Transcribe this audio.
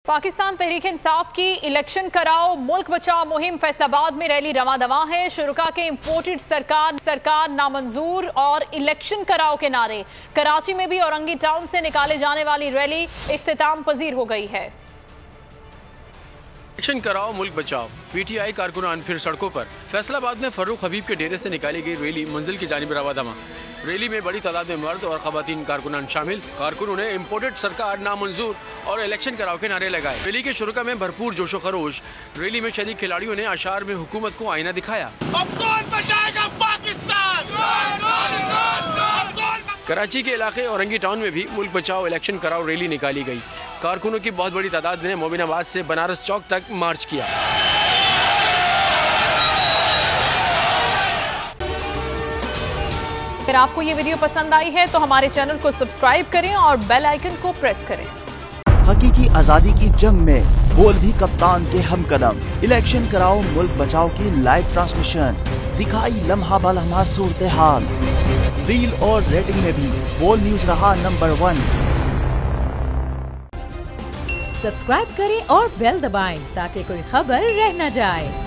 पाकिस्तान तहरीक इंसाफ की इलेक्शन कराओ मुल्क बचाओ मुहिम फैसलाबाद में रैली रवा दवा है। शुरुका के इम्पोर्टेड सरकार नामंजूर और इलेक्शन कराओ के नारे। कराची में भी औरंगी टाउन से निकाले जाने वाली रैली इख्तिताम पजीर हो गई है। इलेक्शन कराओ मुल्क बचाओ, पीटीआई कारकुनान फिर सड़कों पर। फैसलाबाद में फर्रुख हबीब के डेरे से निकाली गई रैली मंजिल की जानिब रवा दवा। रैली में बड़ी तादाद में मर्द और खवातीन कारकुनान शामिल। कारकुनों ने इम्पोर्टेड सरकार नामंजूर और इलेक्शन कराओ के नारे लगाए। रैली के शुरुका में भरपूर जोशो खरोश। रैली में शरीक खिलाड़ियों ने अशार में हुकूमत को आईना दिखाया। अब कौन बचाएगा पाकिस्तान? कराची के इलाके औरंगी टाउन में भी मुल्क बचाओ इलेक्शन कराओ रैली निकाली गई। कारकुनों की बहुत बड़ी तादाद ने मोमिनाबाद से बनारस चौक तक मार्च किया। अगर आपको ये वीडियो पसंद आई है तो हमारे चैनल को सब्सक्राइब करें और बेल आइकन को प्रेस करें। हकीकी आजादी की जंग में बोल भी कप्तान के हमकदम। इलेक्शन कराओ मुल्क बचाओ की लाइव ट्रांसमिशन दिखाई लम्हा ब लम्हा सूरत हाल। रील और रेटिंग में भी बोल न्यूज रहा नंबर 1। सब्सक्राइब करें और बेल दबाएं ताकि कोई खबर रह न जाए।